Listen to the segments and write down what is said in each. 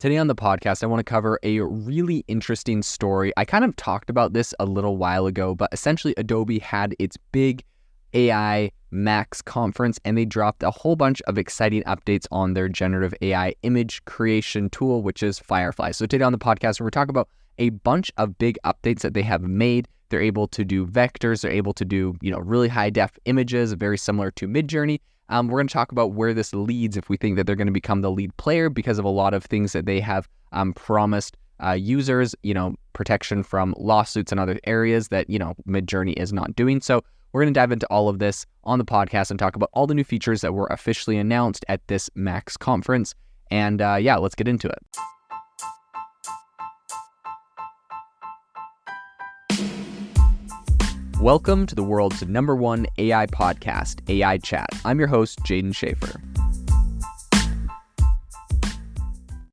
Today on the podcast, I want to cover a really interesting story. I kind of talked about this a little while ago, but essentially Adobe had its big AI Max conference and they dropped a whole bunch of exciting updates on their generative AI image creation tool, which is Firefly. So today on the podcast, we're talking about a bunch of big updates that they have made. They're able to do vectors, they're able to do, really high def images, very similar to Midjourney. We're going to talk about where this leads if we think that they're going to become the lead player because of a lot of things that they have promised users, protection from lawsuits and other areas that, Midjourney is not doing. So we're going to dive into all of this on the podcast and talk about all the new features that were officially announced at this Max conference. And let's get into it. Welcome to the world's #1 AI podcast, AI Chat. I'm your host, Jaden Schaefer.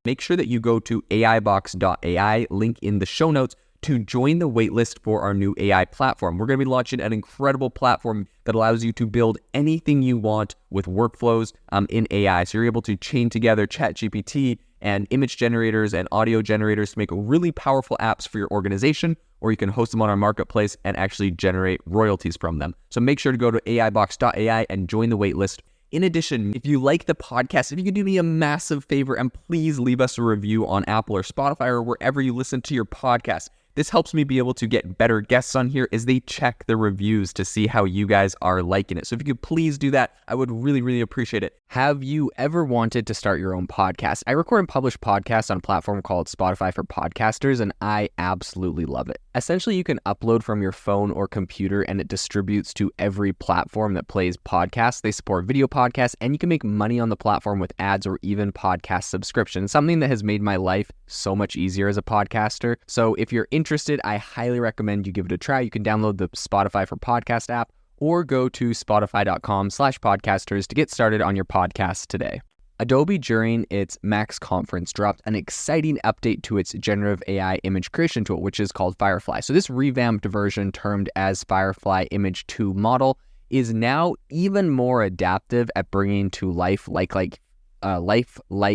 Make sure that you go to aibox.ai, link in the show notes, to join the waitlist for our new AI platform. We're going to be launching an incredible platform that allows you to build anything you want with workflows in AI. So you're able to chain together ChatGPT and image generators and audio generators to make really powerful apps for your organization, or you can host them on our marketplace and actually generate royalties from them. So make sure to go to aibox.ai and join the waitlist. In addition, if you like the podcast, if you could do me a massive favor and please leave us a review on Apple or Spotify or wherever you listen to your podcast. This helps me be able to get better guests on here as they check the reviews to see how you guys are liking it. So if you could please do that, I would really, really appreciate it. Have you ever wanted to start your own podcast? I record and publish podcasts on a platform called Spotify for Podcasters, and I absolutely love it. Essentially, you can upload from your phone or computer, and it distributes to every platform that plays podcasts. They support video podcasts, and you can make money on the platform with ads or even podcast subscriptions, something that has made my life so much easier as a podcaster. So if you're interested, I highly recommend you give it a try. You can download the Spotify for Podcast app or go to spotify.com/podcasters to get started on your podcast today. Adobe, during its Max conference, dropped an exciting update to its generative AI image creation tool, which is called Firefly. So this revamped version, termed as Firefly Image 2 model, is now even more adaptive at bringing to life like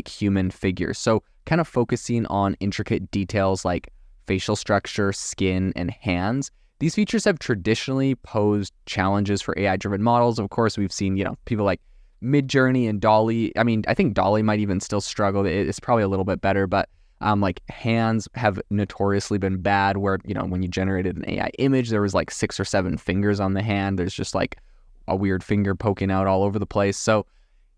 human figures. So kind of focusing on intricate details like facial structure, skin, and hands. These features have traditionally posed challenges for AI-driven models. Of course, we've seen, people like Midjourney and DALL-E. I mean, I think DALL-E might even still struggle. It's probably a little bit better, but like hands have notoriously been bad where, when you generated an AI image, there was like 6 or 7 fingers on the hand. There's just like a weird finger poking out all over the place. So,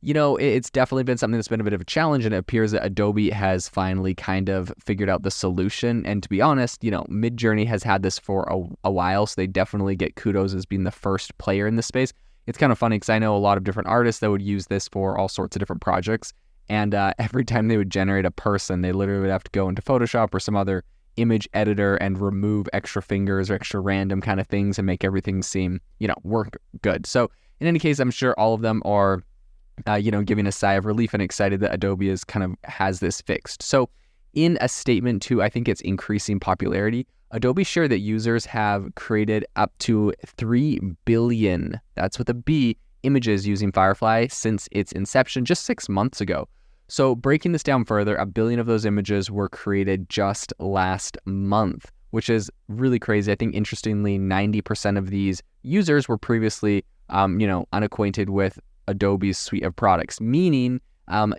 it's definitely been something that's been a bit of a challenge, and it appears that Adobe has finally kind of figured out the solution. And to be honest, Midjourney has had this for a while, so they definitely get kudos as being the first player in this space. It's kind of funny because I know a lot of different artists that would use this for all sorts of different projects, and every time they would generate a person, they literally would have to go into Photoshop or some other image editor and remove extra fingers or extra random kind of things and make everything seem, work good. So in any case, I'm sure all of them are giving a sigh of relief and excited that Adobe has this fixed. So in a statement to, I think, its increasing popularity, Adobe shared that users have created up to 3 billion, that's with a B, images using Firefly since its inception just 6 months ago. So breaking this down further, 1 billion of those images were created just last month, which is really crazy. I think, interestingly, 90% of these users were previously, unacquainted with Adobe's suite of products, meaning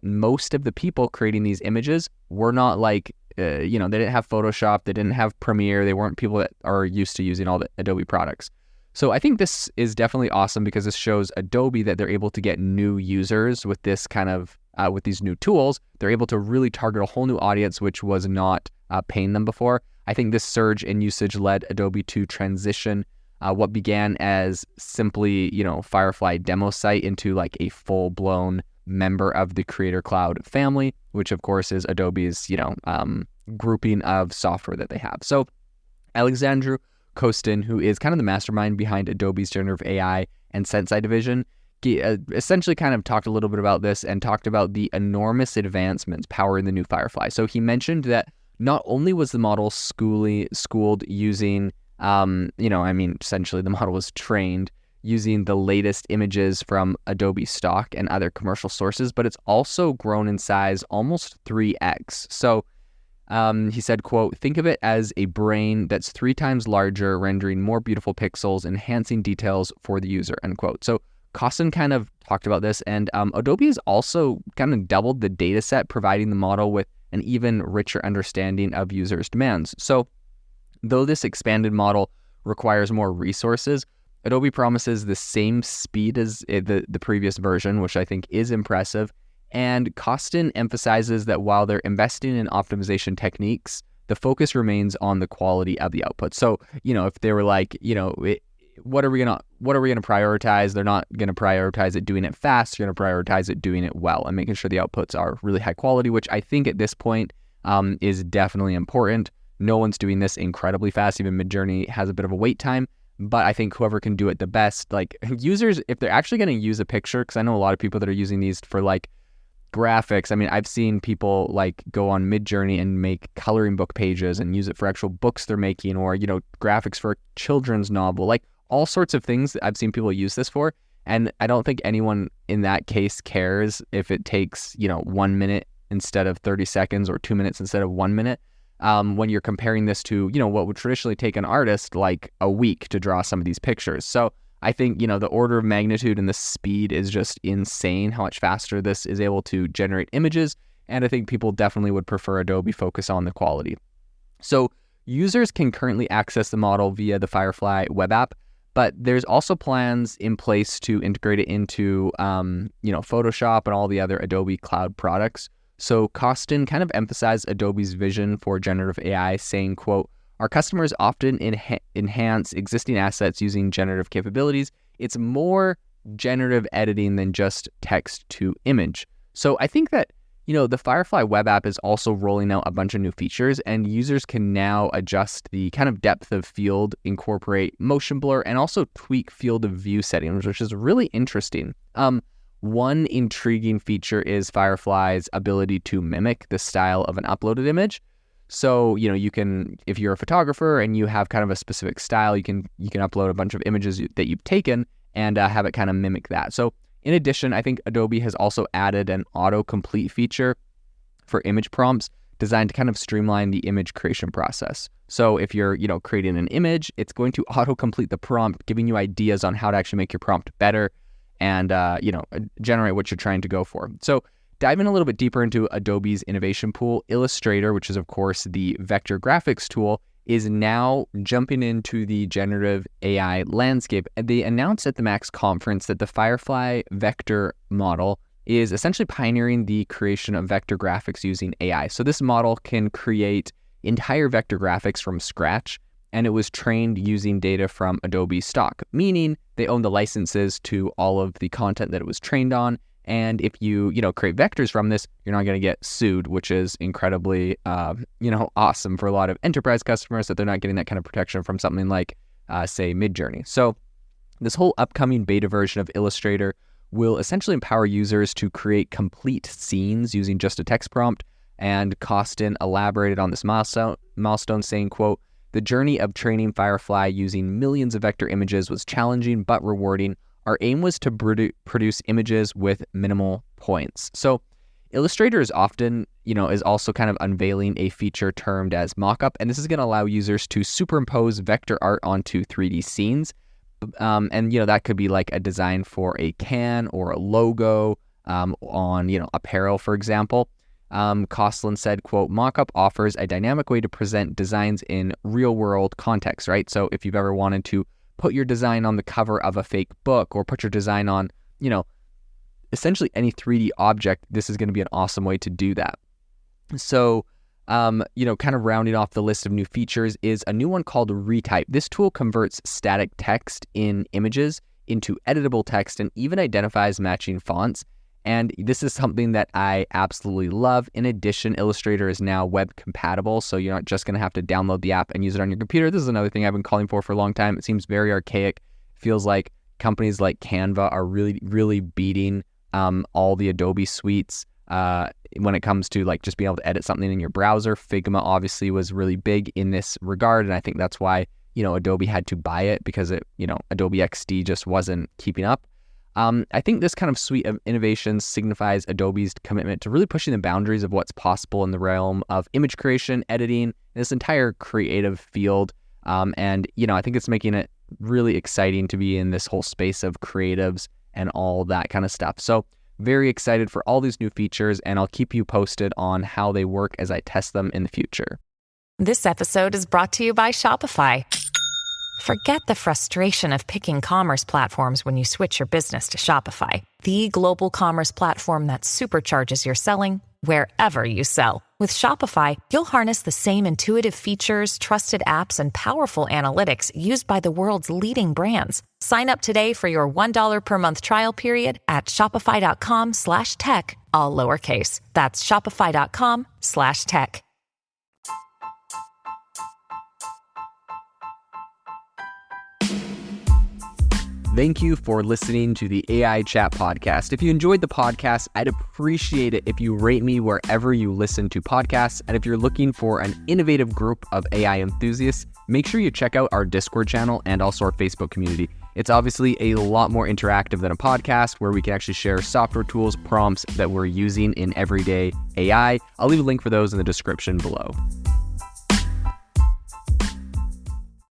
most of the people creating these images were not like, they didn't have Photoshop, they didn't have Premiere, they weren't people that are used to using all the Adobe products. So I think this is definitely awesome because this shows Adobe that they're able to get new users with this kind of, with these new tools. They're able to really target a whole new audience, which was not paying them before. I think this surge in usage led Adobe to transition what began as simply, Firefly demo site into like a full-blown member of the Creator Cloud family, which of course is Adobe's, grouping of software that they have. So Alexandru Kostin, who is kind of the mastermind behind Adobe's generative AI and Sensei division, essentially kind of talked a little bit about this and talked about the enormous advancements powering the new Firefly. So he mentioned that not only was the model schooled using, essentially the model was trained using the latest images from Adobe stock and other commercial sources, but it's also grown in size almost 3x. So he said, quote, think of it as a brain that's 3 times larger, rendering more beautiful pixels, enhancing details for the user, end quote. So Costin kind of talked about this, and Adobe has also kind of doubled the data set, providing the model with an even richer understanding of users' demands. So though this expanded model requires more resources, Adobe promises the same speed as the previous version, which I think is impressive. And Costin emphasizes that while they're investing in optimization techniques, the focus remains on the quality of the output. So, if they were like, what are we gonna prioritize? They're not gonna prioritize it doing it fast. They're gonna prioritize it doing it well and making sure the outputs are really high quality, which I think at this point is definitely important. No one's doing this incredibly fast. Even Midjourney has a bit of a wait time, but I think whoever can do it the best, like users, if they're actually going to use a picture, because I know a lot of people that are using these for like graphics. I mean, I've seen people like go on Midjourney and make coloring book pages and use it for actual books they're making, or, graphics for a children's novel, like all sorts of things that I've seen people use this for. And I don't think anyone in that case cares if it takes, 1 minute instead of 30 seconds or 2 minutes instead of 1 minute. When you're comparing this to, what would traditionally take an artist like a week to draw some of these pictures. So I think, the order of magnitude and the speed is just insane, how much faster this is able to generate images. And I think people definitely would prefer Adobe focus on the quality. So users can currently access the model via the Firefly web app, but there's also plans in place to integrate it into, Photoshop and all the other Adobe cloud products. So Costin kind of emphasized Adobe's vision for generative AI, saying, quote, our customers often enhance existing assets using generative capabilities. It's more generative editing than just text to image. So I think that, the Firefly web app is also rolling out a bunch of new features, and users can now adjust the kind of depth of field, incorporate motion blur, and also tweak field of view settings, which is really interesting. One intriguing feature is Firefly's ability to mimic the style of an uploaded image. So, you can, if you're a photographer and you have kind of a specific style, you can upload a bunch of images that you've taken and have it kind of mimic that. So in addition, I think Adobe has also added an autocomplete feature for image prompts designed to kind of streamline the image creation process. So if you're, creating an image, it's going to autocomplete the prompt, giving you ideas on how to actually make your prompt better and, generate what you're trying to go for. So diving a little bit deeper into Adobe's innovation pool, Illustrator, which is of course the vector graphics tool, is now jumping into the generative AI landscape. And they announced at the Max conference that the Firefly vector model is essentially pioneering the creation of vector graphics using AI. So this model can create entire vector graphics from scratch, and it was trained using data from Adobe stock, meaning they own the licenses to all of the content that it was trained on. And if you, create vectors from this, you're not going to get sued, which is incredibly, awesome for a lot of enterprise customers, that they're not getting that kind of protection from something like, say, Midjourney. So this whole upcoming beta version of Illustrator will essentially empower users to create complete scenes using just a text prompt. And Costin elaborated on this milestone saying, quote, the journey of training Firefly using millions of vector images was challenging but rewarding. Our aim was to produce images with minimal points. So Illustrator is often, is also kind of unveiling a feature termed as mockup, and this is going to allow users to superimpose vector art onto 3D scenes. And, that could be like a design for a can or a logo on, apparel, for example. Costin said, quote, mockup offers a dynamic way to present designs in real-world context, right? So if you've ever wanted to put your design on the cover of a fake book or put your design on, essentially any 3D object, this is going to be an awesome way to do that. So, kind of rounding off the list of new features is a new one called Retype. This tool converts static text in images into editable text and even identifies matching fonts. And this is something that I absolutely love. In addition, Illustrator is now web compatible, so you're not just going to have to download the app and use it on your computer. This is another thing I've been calling for a long time. It seems very archaic. Feels like companies like Canva are really, really beating all the Adobe suites when it comes to like just being able to edit something in your browser. Figma obviously was really big in this regard, and I think that's why, Adobe had to buy it because Adobe XD just wasn't keeping up. I think this kind of suite of innovations signifies Adobe's commitment to really pushing the boundaries of what's possible in the realm of image creation, editing, this entire creative field. And I think it's making it really exciting to be in this whole space of creatives and all that kind of stuff. So very excited for all these new features, and I'll keep you posted on how they work as I test them in the future. This episode is brought to you by Shopify. Forget the frustration of picking commerce platforms when you switch your business to Shopify, the global commerce platform that supercharges your selling wherever you sell. With Shopify, you'll harness the same intuitive features, trusted apps, and powerful analytics used by the world's leading brands. Sign up today for your $1 per month trial period at shopify.com/tech, all lowercase. That's shopify.com/tech. Thank you for listening to the AI Chat Podcast. If you enjoyed the podcast, I'd appreciate it if you rate me wherever you listen to podcasts. And if you're looking for an innovative group of AI enthusiasts, make sure you check out our Discord channel and also our Facebook community. It's obviously a lot more interactive than a podcast, where we can actually share software tools, prompts that we're using in everyday AI. I'll leave a link for those in the description below.